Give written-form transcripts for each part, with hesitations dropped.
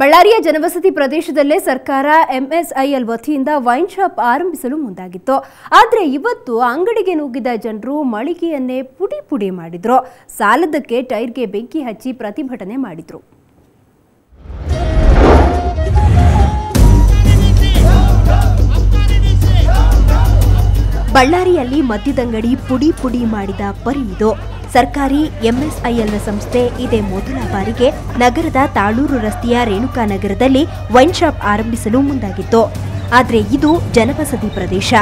ಬಳ್ಳಾರಿಯ ಜನವಸತಿ ಪ್ರದೇಶದಲ್ಲೇ ಸರ್ಕಾರ ಎಂಎಸ್ಐಎಲ್ ವತಿಯಿಂದ ವೈನ್ ಶಾಪ್ ಆರಂಭಿಸಲು ಮುಂದಾಗಿತ್ತು. ಆದರೆ ಇವತ್ತು ಅಂಗಡಿಗೆ ನುಗ್ಗಿದ ಜನರು ಮಳಿಗೆಯನ್ನೇ ಪುಡಿ ಪುಡಿ ಮಾಡಿದ್ರು. ಸಾಲದಕ್ಕೆ ಟೈರ್ಗೆ ಬೆಂಕಿ ಹಚ್ಚಿ ಪ್ರತಿಭಟನೆ ಮಾಡಿದ್ರು. ಬಳ್ಳಾರಿಯಲ್ಲಿ ಮದ್ಯದಂಗಡಿ ಪುಡಿ ಪುಡಿ ಮಾಡಿದ ಪರಿ ಇದು. ಸರ್ಕಾರಿ ಎಂಎಸ್ಐಎಲ್ ಸಂಸ್ಥೆ ಇದೇ ಮೊದಲ ಬಾರಿಗೆ ನಗರದ ತಾಳೂರು ರಸ್ತೆಯ ರೇಣುಕಾನಗರದಲ್ಲಿ ವೈನ್ ಶಾಪ್ ಆರಂಭಿಸಲು ಮುಂದಾಗಿತ್ತು. ಆದರೆ ಇದು ಜನವಸತಿ ಪ್ರದೇಶ.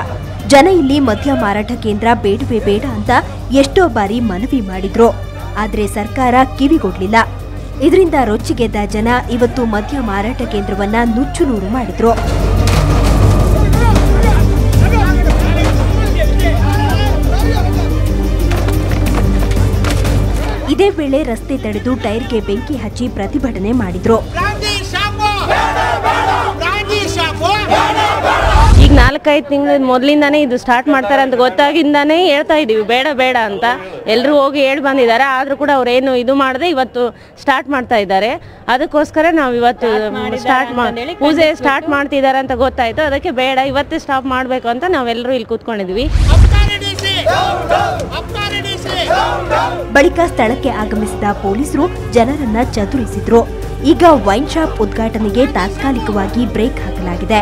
ಜನ ಇಲ್ಲಿ ಮದ್ಯ ಮಾರಾಟ ಕೇಂದ್ರ ಬೇಡವೇ ಬೇಡ ಅಂತ ಎಷ್ಟೋ ಬಾರಿ ಮನವಿ ಮಾಡಿದ್ರು. ಆದರೆ ಸರ್ಕಾರ ಕಿವಿಗೊಡ್ಲಿಲ್ಲ. ಇದರಿಂದ ರೊಚ್ಚಿಗೆದ್ದ ಜನ ಇವತ್ತು ಮದ್ಯ ಮಾರಾಟ ಕೇಂದ್ರವನ್ನ ನುಚ್ಚುನೂರು ಮಾಡಿದ್ರು. ಇದೇ ವೇಳೆ ರಸ್ತೆ ತಡೆದು ಟೈರ್ಗೆ ಬೆಂಕಿ ಹಚ್ಚಿ ಪ್ರತಿಭಟನೆ ಮಾಡಿದ್ರು. ಈಗ 4-5 ತಿಂಗಳ ಮೊದಲಿಂದಾನೇ ಇದು ಸ್ಟಾರ್ಟ್ ಮಾಡ್ತಾರೆ ಅಂತ ಗೊತ್ತಾಗಿಂದಾನೇ ಹೇಳ್ತಾ ಇದೀವಿ ಬೇಡ ಬೇಡ ಅಂತ. ಎಲ್ಲರೂ ಹೋಗಿ ಹೇಳಿ ಬಂದಿದ್ದಾರೆ. ಆದ್ರೂ ಕೂಡ ಅವ್ರೇನು ಇದು ಮಾಡದೆ ಇವತ್ತು ಸ್ಟಾರ್ಟ್ ಮಾಡ್ತಾ ಇದ್ದಾರೆ. ಅದಕ್ಕೋಸ್ಕರ ನಾವು ಇವತ್ತು ಪೂಜೆ ಸ್ಟಾರ್ಟ್ ಮಾಡ್ತಿದ್ದಾರೆ ಅಂತ ಗೊತ್ತಾಯ್ತು. ಅದಕ್ಕೆ ಬೇಡ ಇವತ್ತೇ ಸ್ಟಾಪ್ ಮಾಡಬೇಕು ಅಂತ ನಾವೆಲ್ಲರೂ ಇಲ್ಲಿ ಕೂತ್ಕೊಂಡಿದ್ವಿ. ಬಳಿಕ ಸ್ಥಳಕ್ಕೆ ಆಗಮಿಸಿದ ಪೊಲೀಸರು ಜನರನ್ನ ಚದುರಿಸಿದ್ರು. ಈಗ ವೈನ್ ಶಾಪ್ ಉದ್ಘಾಟನೆಗೆ ತಾತ್ಕಾಲಿಕವಾಗಿ ಬ್ರೇಕ್ ಹಾಕಲಾಗಿದೆ.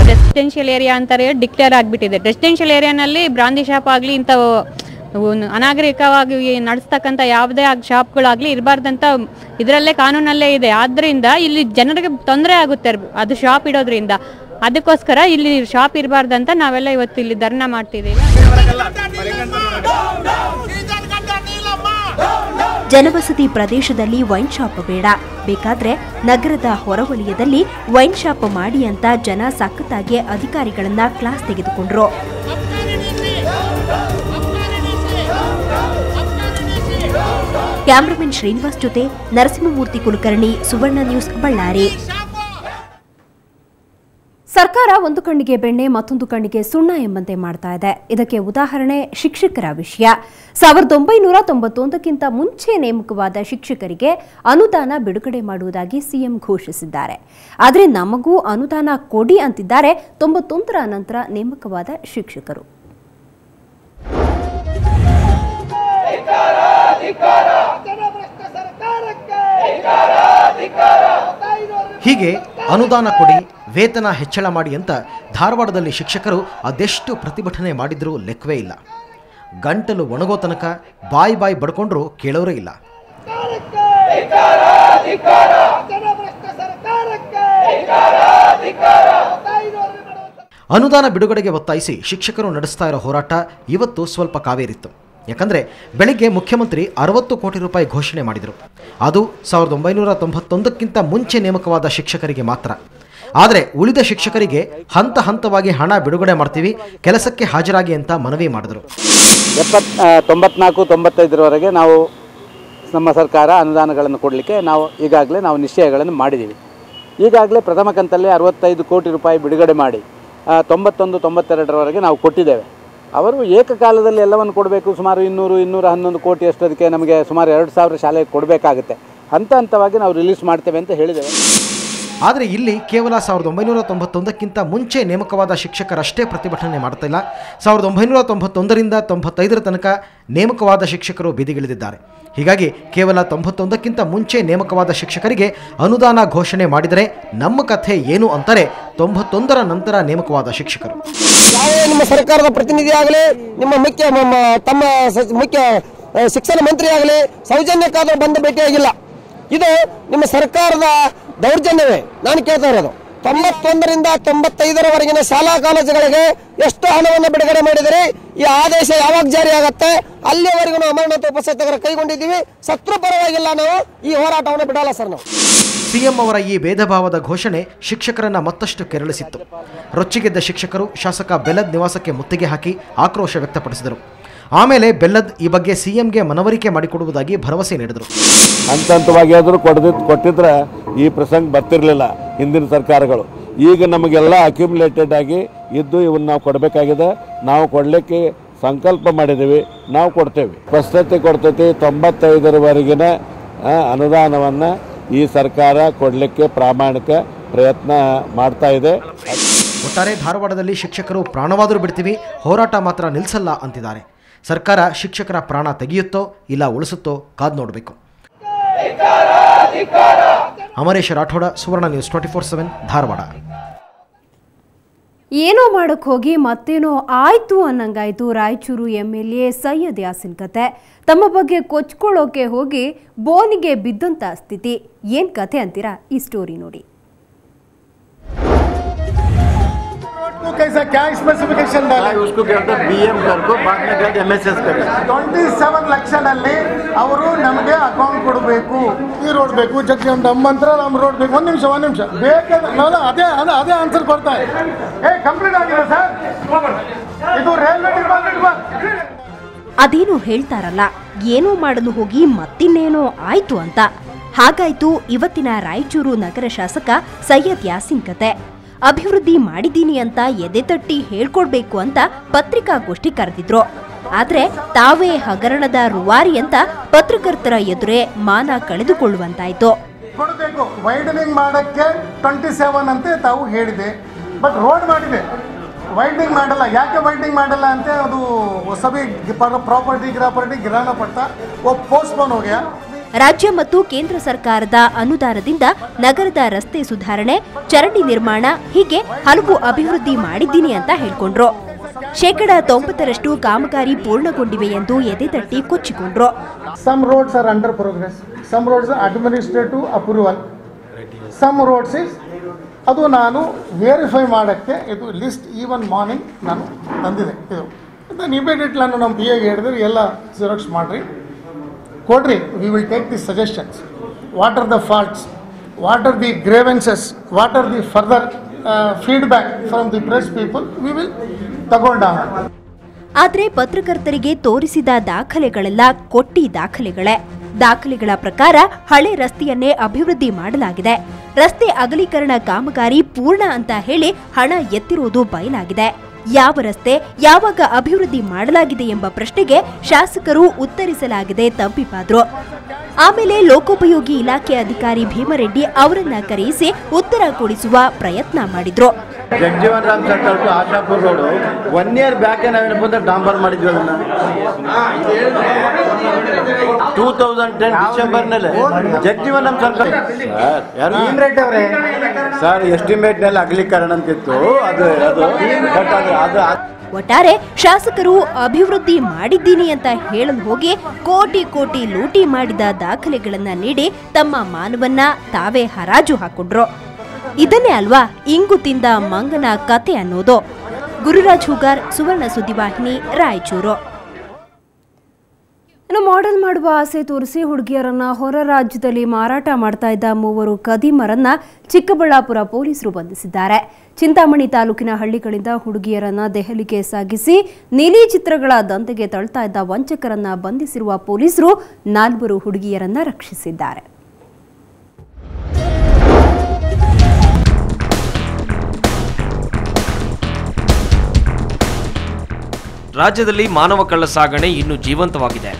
ರೆಸಿಡೆನ್ಷಿಯಲ್ ಏರಿಯಾ ಅಂತಾರೆ ಡಿಕ್ಲೇರ್ ಆಗಿಬಿಟ್ಟಿದೆ. ರೆಸಿಡೆನ್ಷಿಯಲ್ ಏರಿಯಾನಲ್ಲಿ ಬ್ರಾಂದಿ ಶಾಪ್ ಆಗಲಿ ಇಂಥ ಅನಾಗರಿಕವಾಗಿ ನಡೆಸ್ತಕ್ಕಂಥ ಯಾವುದೇ ಶಾಪ್ಗಳಾಗಲಿ ಇರಬಾರ್ದಂತ ಇದರಲ್ಲೇ ಕಾನೂನಲ್ಲೇ ಇದೆ. ಆದ್ದರಿಂದ ಇಲ್ಲಿ ಜನರಿಗೆ ತೊಂದರೆ ಆಗುತ್ತೆ ಅದು ಶಾಪ್ ಇಡೋದ್ರಿಂದ. ಅದಕ್ಕೋಸ್ಕರ ಇಲ್ಲಿ ಶಾಪ್ ಇರಬಾರ್ದಂತ ನಾವೆಲ್ಲ ಇವತ್ತು ಇಲ್ಲಿ ಧರ್ನಾ ಮಾಡ್ತಿದ್ದೀವಿ. ಜನವಸತಿ ಪ್ರದೇಶದಲ್ಲಿ ವೈನ್ ಶಾಪ್ ಬೇಡ, ಬೇಕಾದ್ರೆ ನಗರದ ಹೊರವಲಯದಲ್ಲಿ ವೈನ್ ಶಾಪ್ ಮಾಡಿ ಅಂತ ಜನ ಸಖತ್ತಾಗಿ ಅಧಿಕಾರಿಗಳನ್ನ ಕ್ಲಾಸ್ ತೆಗೆದುಕೊಂಡ್ರು. ಕ್ಯಾಮರಾಮನ್ ಶ್ರೀನಿವಾಸ್ ಜೊತೆ ನರಸಿಂಹಮೂರ್ತಿ ಕುಲಕರ್ಣಿ, ಸುವರ್ಣ ನ್ಯೂಸ್, ಬಳ್ಳಾರಿ. ಸರ್ಕಾರ ಒಂದು ಕಣ್ಣಿಗೆ ಬೆಣ್ಣೆ ಮತ್ತೊಂದು ಕಣ್ಣಿಗೆ ಸುಣ್ಣ ಎಂಬಂತೆ ಮಾಡ್ತಾ ಇದೆ. ಇದಕ್ಕೆ ಉದಾಹರಣೆ ಶಿಕ್ಷಕರ ವಿಷಯ. 1991ಕ್ಕಿಂತ ಮುಂಚೆ ನೇಮಕವಾದ ಶಿಕ್ಷಕರಿಗೆ ಅನುದಾನ ಬಿಡುಗಡೆ ಮಾಡುವುದಾಗಿ ಸಿಎಂ ಘೋಷಿಸಿದ್ದಾರೆ. ಆದರೆ ನಮಗೂ ಅನುದಾನ ಕೊಡಿ ಅಂತಿದ್ದಾರೆ 91ರ ನಂತರ ನೇಮಕವಾದ ಶಿಕ್ಷಕರು. ಹೀಗೆ ಅನುದಾನ ಕೊಡಿ, ವೇತನ ಹೆಚ್ಚಳ ಮಾಡಿ ಅಂತ ಧಾರವಾಡದಲ್ಲಿ ಶಿಕ್ಷಕರು ಅದೆಷ್ಟು ಪ್ರತಿಭಟನೆ ಮಾಡಿದ್ರೂ ಲೆಕ್ಕವೇ ಇಲ್ಲ. ಗಂಟಲು ಒಣಗೋ ತನಕ ಬಾಯಿ ಬಡ್ಕೊಂಡ್ರು ಕೇಳೋರೇ ಇಲ್ಲ. ಅನುದಾನ ಬಿಡುಗಡೆಗೆ ಒತ್ತಾಯಿಸಿ ಶಿಕ್ಷಕರು ನಡೆಸ್ತಾ ಇರೋ ಹೋರಾಟ ಇವತ್ತು ಸ್ವಲ್ಪ ಕಾವೇರಿತ್ತು. ಯಾಕಂದರೆ ಬೆಳಿಗ್ಗೆ ಮುಖ್ಯಮಂತ್ರಿ 60 ಕೋಟಿ ರೂಪಾಯಿ ಘೋಷಣೆ ಮಾಡಿದರು. ಅದು 1991ಕ್ಕಿಂತ ಮುಂಚೆ ನೇಮಕವಾದ ಶಿಕ್ಷಕರಿಗೆ ಮಾತ್ರ. ಆದರೆ ಉಳಿದ ಶಿಕ್ಷಕರಿಗೆ ಹಂತ ಹಂತವಾಗಿ ಹಣ ಬಿಡುಗಡೆ ಮಾಡ್ತೀವಿ, ಕೆಲಸಕ್ಕೆ ಹಾಜರಾಗಿ ಅಂತ ಮನವಿ ಮಾಡಿದರು. 94-95ರವರೆಗೆ ನಾವು ನಮ್ಮ ಸರ್ಕಾರ ಅನುದಾನಗಳನ್ನು ಕೊಡಲಿಕ್ಕೆ ಈಗಾಗಲೇ ನಾವು ನಿಶ್ಚಯಗಳನ್ನು ಮಾಡಿದ್ದೀವಿ. ಈಗಾಗಲೇ ಪ್ರಥಮ ಕಂತಲ್ಲಿ 65 ಕೋಟಿ ರೂಪಾಯಿ ಬಿಡುಗಡೆ ಮಾಡಿ 91-92ರವರೆಗೆ ನಾವು ಕೊಟ್ಟಿದ್ದೇವೆ. ಅವರು ಏಕಕಾಲದಲ್ಲಿ ಎಲ್ಲವನ್ನು ಕೊಡಬೇಕು. ಸುಮಾರು 200-211 ಕೋಟಿ ಅಷ್ಟೊದಕ್ಕೆ ನಮಗೆ ಸುಮಾರು 2000 ಶಾಲೆಗೆ ಕೊಡಬೇಕಾಗುತ್ತೆ. ಹಂತ ಹಂತವಾಗಿ ನಾವು ರಿಲೀಸ್ ಮಾಡ್ತೇವೆ ಅಂತ ಹೇಳಿದ್ದೇವೆ. ಆದರೆ ಇಲ್ಲಿ ಕೇವಲ 1991ಕ್ಕಿಂತ ಮುಂಚೆ ನೇಮಕವಾದ ಶಿಕ್ಷಕರಷ್ಟೇ ಪ್ರತಿಭಟನೆ ಮಾಡ್ತಿಲ್ಲ. 1991ರಿಂದ 95ರ ತನಕ ನೇಮಕವಾದ ಶಿಕ್ಷಕರು ಬೀದಿಗಿಳಿದಿದ್ದಾರೆ. ಹೀಗಾಗಿ ಕೇವಲ 91ಕ್ಕಿಂತ ಮುಂಚೆ ನೇಮಕವಾದ ಶಿಕ್ಷಕರಿಗೆ ಅನುದಾನ ಘೋಷಣೆ ಮಾಡಿದರೆ ನಮ್ಮ ಕಥೆ ಏನು ಅಂತಾರೆ 91ರ ನಂತರ ನೇಮಕವಾದ ಶಿಕ್ಷಕರು. ಯಾವುದೇ ನಿಮ್ಮ ಸರ್ಕಾರದ ಪ್ರತಿನಿಧಿ ಆಗಲಿ, ನಿಮ್ಮ ತಮ್ಮ ಮುಖ್ಯ ಶಿಕ್ಷಣ ಮಂತ್ರಿ ಆಗಲಿ ಸೌಜನ್ಯಕ್ಕಾದರೂ ಬಂದು ಭೇಟಿಯಾಗಿಲ್ಲ. ಇದು ನಿಮ್ಮ ಸರ್ಕಾರದ ದೌರ್ಜನ್ಯವೇ. ನಾನು ಕೇಳ್ತಾ ಇರೋದು 91ರಿಂದ 95ರವರೆಗಿನ ಶಾಲಾ ಕಾಲೇಜುಗಳಿಗೆ ಎಷ್ಟು ಹಣವನ್ನು ಬಿಡುಗಡೆ ಮಾಡಿದರೆ ಈ ಆದೇಶ ಯಾವಾಗ ಜಾರಿ ಆಗುತ್ತೆ ಅಲ್ಲಿವರೆಗೂ ನಾವು ಅಮರನಾಥ ಉಪಸತ್ಯಾಗ್ರಹ ಕೈಗೊಂಡಿದ್ದೀವಿ. ಶತ್ರು ಪರವಾಗಿಲ್ಲ, ನಾವು ಈ ಹೋರಾಟವನ್ನು ಬಿಡಲ್ಲ ಸರ್. ನಾವು ಸಿಎಂ ಅವರ ಈ ಭೇದ ಭಾವದ ಘೋಷಣೆ ಶಿಕ್ಷಕರನ್ನ ಮತ್ತಷ್ಟು ಕೆರಳಿಸಿತ್ತು. ರೊಚ್ಚಿಗೆದ್ದ ಶಿಕ್ಷಕರು ಶಾಸಕ ಬೆಲ್ಲದ್ ನಿವಾಸಕ್ಕೆ ಮುತ್ತಿಗೆ ಹಾಕಿ ಆಕ್ರೋಶ ವ್ಯಕ್ತಪಡಿಸಿದರು. ಆಮೇಲೆ ಬೆಲ್ಲದ್ ಈ ಬಗ್ಗೆ ಸಿಎಂಗೆ ಮನವರಿಕೆ ಮಾಡಿಕೊಡುವುದಾಗಿ ಭರವಸೆ ನೀಡಿದರು. ಹಂತ ಹಂತವಾಗಿ ಆದರೂ ಕೊಟ್ಟಿದ್ರೆ ಈ ಪ್ರಸಂಗ ಬರ್ತಿರಲಿಲ್ಲ ಹಿಂದಿನ ಸರ್ಕಾರಗಳು. ಈಗ ನಮಗೆಲ್ಲ ಅಕ್ಯುಮುಲೇಟೆಡ್ ಆಗಿ ಇದ್ದು ಇವನ್ನ ನಾವು ಕೊಡಬೇಕಾಗಿದೆ. ನಾವು ಕೊಡಲಿಕ್ಕೆ ಸಂಕಲ್ಪ ಮಾಡಿದ್ದೀವಿ, ನಾವು ಕೊಡ್ತೇವೆ. ಸ್ಪಷ್ಟತೆ ಕೊಡ್ತೈತಿ. 95ರವರೆಗಿನ ಅನುದಾನವನ್ನು ಈ ಸರ್ಕಾರ ಕೊಡಲಿಕ್ಕೆ ಪ್ರಾಮಾಣಿಕ ಪ್ರಯತ್ನ ಮಾಡ್ತಾ ಇದೆ. ಒಟ್ಟಾರೆ ಧಾರವಾಡದಲ್ಲಿ ಶಿಕ್ಷಕರು ಪ್ರಾಣವಾದರೂ ಬಿಡ್ತೀವಿ, ಹೋರಾಟ ಮಾತ್ರ ನಿಲ್ಲಿಸಲ್ಲ ಅಂತಿದ್ದಾರೆ. ಸರ್ಕಾರ ಶಿಕ್ಷಕರ ಪ್ರಾಣ ತೆಗೆಯುತ್ತೋ ಇಲ್ಲ ಉಳಿಸುತ್ತೋ ಕಾದು ನೋಡಬೇಕು. ಅಮರೇಶ್ ರಾಠೋಡ, ಸುವರ್ಣ ನ್ಯೂಸ್ 24/7 ಧಾರವಾಡ. ಏನೋ ಮಾಡಕ್ ಹೋಗಿ ಮತ್ತೇನೋ ಆಯ್ತು ಅನ್ನಂಗಾಯ್ತು ರಾಯಚೂರು MLA ಸೈಯದ್ ಯಾಸಿನ್ ಕತೆ. ತಮ್ಮ ಬಗ್ಗೆ ಕೊಚ್ಕೊಳ್ಳೋಕೆ ಹೋಗಿ ಬೋನಿಗೆ ಬಿದ್ದಂತ ಸ್ಥಿತಿ. ಏನ್ ಕತೆ ಅಂತೀರಾ? ಈ ಸ್ಟೋರಿ ನೋಡಿ. कैसा क्या स्पेसिफिकेशन डाला उसको कहते हैं BM कर को बाद में कहते MSS कर 27 ಲಕ್ಷದಲ್ಲಿ ಅವರು ನಮಗೆ ಅಕೌಂಟ್ ಕೊಡಬೇಕು, ಈ ರೋಡ್ ಬೇಕು, ಜಗ್ಗಿ ಒಂದು ಅಮ್ಮಂತ್ರ ನಮ್ಮ ರೋಡ್ ಬೇಕು. ಒಂದು ನಿಮಿಷ ಬೇಕಾದ್ರೆ ಅದೇ ಆನ್ಸರ್ ಬರ್ತಾ ಇದೆ. ಕಂಪ್ಲೀಟ್ ಆಗಿದೆ ಸರ್, ಇದು ರೈಲ್ವೆ ಡಿಪಾರ್ಟ್ಮೆಂಟ್. ಅದೇನೋ ಹೇಳ್ತಾರಲ್ಲ, ಏನೋ ಮಾಡಲು ಹೋಗಿ ಮತ್ತಿನ್ನೇನೋ ಆಯ್ತು ಅಂತ. ಹಾಗಾಯ್ತು ಇವತ್ತಿನ ರಾಯಚೂರು ನಗರ ಶಾಸಕ ಸೈಯದ್ ಯಾಸಿನ್ ಕತೆ. ಅಭಿವೃದ್ಧಿ ಮಾಡಿದ್ದೀನಿ ಅಂತ ಎದೆ ತಟ್ಟಿ ಹೇಳ್ಕೊಡ್ಬೇಕು ಅಂತ ಪತ್ರಿಕಾಗೋಷ್ಠಿ ಕರೆದಿದ್ರು. ಆದ್ರೆ ತಾವೇ ಹಗರಣದ ರೂವಾರಿ ಅಂತ ಪತ್ರಕರ್ತರ ಎದುರೇ ಮಾನ ಕಳೆದುಕೊಳ್ಳುವಂತಾಯ್ತು. ಕೊಡಬೇಕು ವೈಡನಿಂಗ್ ಮಾಡಕ್ಕೆ 27 ಅಂತ ತಾವು ಹೇಳಿದೆ, ಬಟ್ ರೋಡ್ ಮಾಡಿದೆ, ವೈಡನಿಂಗ್ ಮಾಡಲ್ಲ. ಯಾಕೆ ವೈಡನಿಂಗ್ ಮಾಡಲ್ಲ ಅಂತ ಅದು ಸಭೆ ಪ್ರಾಪರ್ಟಿ ಗಿರಾನ ಪಡ್ತಾ ಪೋಸ್ಟ್ಪೋನ್ ಹೋಗ್ಯಾ. ರಾಜ್ಯ ಮತ್ತು ಕೇಂದ್ರ ಸರ್ಕಾರದ ಅನುದಾನದಿಂದ ನಗರದ ರಸ್ತೆ ಸುಧಾರಣೆ, ಚರಂಡಿ ನಿರ್ಮಾಣ ಹೀಗೆ ಹಲವು ಅಭಿವೃದ್ಧಿ ಮಾಡಿದ್ದೀನಿ ಅಂತ ಹೇಳ್ಕೊಂಡ್ರು. 90% ಕಾಮಗಾರಿ ಪೂರ್ಣಗೊಂಡಿವೆ ಎಂದು ಎದೆ ತಟ್ಟಿ ಕೊಚ್ಚಿಕೊಂಡ್ರು. Some roads are under progress, some roads administrative approval, some roads is ಅದು ನಾನು ವೆರಿಫೈ ಮಾಡೋಕ್ಕೆ ಇದು ಲಿಸ್ಟ್ ಈವನ್ ಮಾರ್ನಿಂಗ್ ನಾನು ತಂದಿದೆ. ಇದು ನಾನು ಇಮಿಡಿಯೇಟ್ಲಿ ನಾನು ನಮ್ಮ PA ಹೇಳಿದ್ರೆ ಎಲ್ಲ ಜೆರಾಕ್ಸ್ ಮಾಡಿರಿ ಕೊಡ್ರಿ. We will take the suggestions. What are the faults, what are the grievances, what are the further feedback from the press people, we will ತಗೊಂಡ. ಆದ್ರೆ ಪತ್ರಕರ್ತರಿಗೆ ತೋರಿಸಿದ ದಾಖಲೆಗಳೆಲ್ಲ ಕೊಟ್ಟಿ ದಾಖಲೆಗಳೇ. ದಾಖಲೆಗಳ ಪ್ರಕಾರ ಹಳೆ ರಸ್ತೆಯನ್ನೇ ಅಭಿವೃದ್ಧಿ ಮಾಡಲಾಗಿದೆ. ರಸ್ತೆ ಅಗಲೀಕರಣ ಕಾಮಗಾರಿ ಪೂರ್ಣ ಅಂತ ಹೇಳಿ ಹಣ ಎತ್ತಿರುವುದು ಬಯಲಾಗಿದೆ. ಯಾವ ರಸ್ತೆ ಯಾವಾಗ ಅಭಿವೃದ್ಧಿ ಮಾಡಲಾಗಿದೆ ಎಂಬ ಪ್ರಶ್ನೆಗೆ ಶಾಸಕರು ಉತ್ತರಿಸಲಾಗಿದೆ ತಬ್ಬಿಪಾದ್ರು. ಆಮೇಲೆ ಲೋಕೋಪಯೋಗಿ ಇಲಾಖೆ ಅಧಿಕಾರಿ ಭೀಮರೆಡ್ಡಿ ಅವರನ್ನ ಕರೆಯಿಸಿ ಉತ್ತರ ಕೊಡಿಸುವ ಪ್ರಯತ್ನ ಮಾಡಿದ್ರು. Jagjivan Ram circle to Ashapur road 1 year back ನಾವೇನಪ್ಪ ಡಾಂಬರ್ ಮಾಡಿದ್ವಿ. ಅದನ್ನ 2010 ಡಿಸೆಂಬರ್ನಲ್ಲಿ Jagjivan Ram circle sir estimate ನಲ್ಲಿ ಅಗಲೀಕರಣ ಅಂತಿತ್ತು. ಒಟ್ಟಾರೆ ಶಾಸಕರು ಅಭಿವೃದ್ಧಿ ಮಾಡಿದ್ದೀನಿ ಅಂತ ಹೇಳಲು ಹೋಗಿ ಕೋಟಿ ಕೋಟಿ ಲೂಟಿ ಮಾಡಿದ ದಾಖಲೆಗಳನ್ನ ನೀಡಿ ತಮ್ಮ ಮಾನವನ್ನ ತಾವೇ ಹರಾಜು ಹಾಕೊಂಡ್ರು. ಇದನ್ನೇ ಅಲ್ವಾ ಇಂಗು ತಿಂದ ಮಂಗನ ಕತೆ ಅನ್ನೋದು. ಗುರುರಾಜ್ ಹುಗಾರ್, ಸುವರ್ಣ ಸುದ್ದಿವಾಹಿನಿ, ರಾಯಚೂರು. ಇನ್ನು ಮಾಡೆಲ್ ಮಾಡುವ ಆಸೆ ತೋರಿಸಿ ಹುಡುಗಿಯರನ್ನ ಹೊರ ರಾಜ್ಯದಲ್ಲಿ ಮಾರಾಟ ಮಾಡ್ತಾ ಇದ್ದ 3 ಖದೀಮರನ್ನ ಚಿಕ್ಕಬಳ್ಳಾಪುರ ಪೊಲೀಸರು ಬಂಧಿಸಿದ್ದಾರೆ. ಚಿಂತಾಮಣಿ ತಾಲೂಕಿನ ಹಳ್ಳಿಗಳಿಂದ ಹುಡುಗಿಯರನ್ನ ದೆಹಲಿಗೆ ಸಾಗಿಸಿ ನೀಲಿ ಚಿತ್ರಗಳ ದಂಧೆಗೆ ತಳ್ತಾ ಇದ್ದ ವಂಚಕರನ್ನ ಬಂಧಿಸಿರುವ ಪೊಲೀಸರು 4 ಹುಡುಗಿಯರನ್ನ ರಕ್ಷಿಸಿದ್ದಾರೆ. ರಾಜ್ಯದಲ್ಲಿ ಮಾನವ ಕಳ್ಳ ಸಾಗಣೆ ಇನ್ನೂ ಜೀವಂತವಾಗಿದೆ.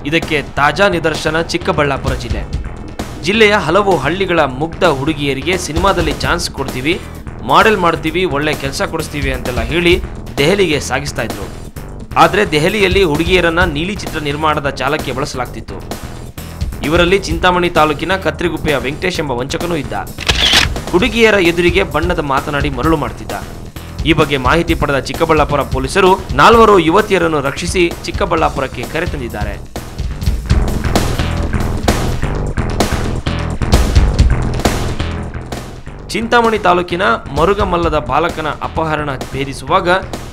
ಇದಕ್ಕೆ ತಾಜಾ ನಿದರ್ಶನ ಚಿಕ್ಕಬಳ್ಳಾಪುರ ಜಿಲ್ಲೆಯ ಹಲವು ಹಳ್ಳಿಗಳ ಮುಗ್ಧ ಹುಡುಗಿಯರಿಗೆ ಸಿನಿಮಾದಲ್ಲಿ ಚಾನ್ಸ್ ಕೊಡ್ತೀವಿ, ಮಾಡೆಲ್ ಮಾಡ್ತೀವಿ, ಒಳ್ಳೆ ಕೆಲಸ ಕೊಡಿಸ್ತೀವಿ ಅಂತೆಲ್ಲ ಹೇಳಿ ದೆಹಲಿಗೆ ಸಾಗಿಸ್ತಾ ಇದ್ರು. ಆದರೆ ದೆಹಲಿಯಲ್ಲಿ ಹುಡುಗಿಯರನ್ನ ನೀಲಿ ಚಿತ್ರ ನಿರ್ಮಾಣದ ಜಾಲಕ್ಕೆ ಬಳಸಲಾಗ್ತಿತ್ತು. ಇವರಲ್ಲಿ ಚಿಂತಾಮಣಿ ತಾಲೂಕಿನ ಕತ್ರಿಗುಪ್ಪೆಯ ವೆಂಕಟೇಶ್ ಎಂಬ ವಂಚಕನೂ ಇದ್ದ. ಹುಡುಗಿಯರ ಎದುರಿಗೆ ಬಣ್ಣದ ಮಾತನಾಡಿ ಮರಳು ಮಾಡ್ತಿದ್ದ. ಈ ಬಗ್ಗೆ ಮಾಹಿತಿ ಪಡೆದ ಚಿಕ್ಕಬಳ್ಳಾಪುರ ಪೊಲೀಸರು 4 ಯುವತಿಯರನ್ನು ರಕ್ಷಿಸಿ ಚಿಕ್ಕಬಳ್ಳಾಪುರಕ್ಕೆ ಕರೆತಂದಿದ್ದಾರೆ. ಚಿಂತಾಮಣಿ ತಾಲೂಕಿನ ಮರುಗಮಲ್ಲದ ಬಾಲಕನ ಅಪಹರಣ ಭೇದಿಸುವಾಗ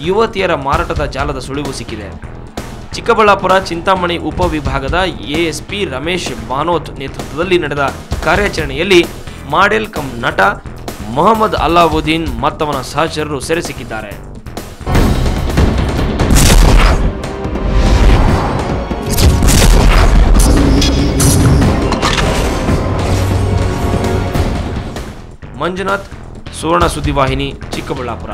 ಯುವತಿಯರ ಮಾರಾಟದ ಜಾಲದ ಸುಳಿವು ಸಿಕ್ಕಿದೆ. ಚಿಕ್ಕಬಳ್ಳಾಪುರ ಚಿಂತಾಮಣಿ ಉಪವಿಭಾಗದ ASP ರಮೇಶ್ ಬಾನೋತ್ ನೇತೃತ್ವದಲ್ಲಿ ನಡೆದ ಕಾರ್ಯಾಚರಣೆಯಲ್ಲಿ ಮಾಡೆಲ್ ಕಮ್ ನಟ ಮೊಹಮ್ಮದ್ ಅಲ್ಲಾವುದ್ದೀನ್ ಮತ್ತವನ ಸಹಚರರು ಸೆರೆ ಸಿಕ್ಕಿದ್ದಾರೆ. ಮಂಜುನಾಥ್, ಸುವರ್ಣ ಸುದ್ದಿವಾಹಿನಿ, ಚಿಕ್ಕಬಳ್ಳಾಪುರ.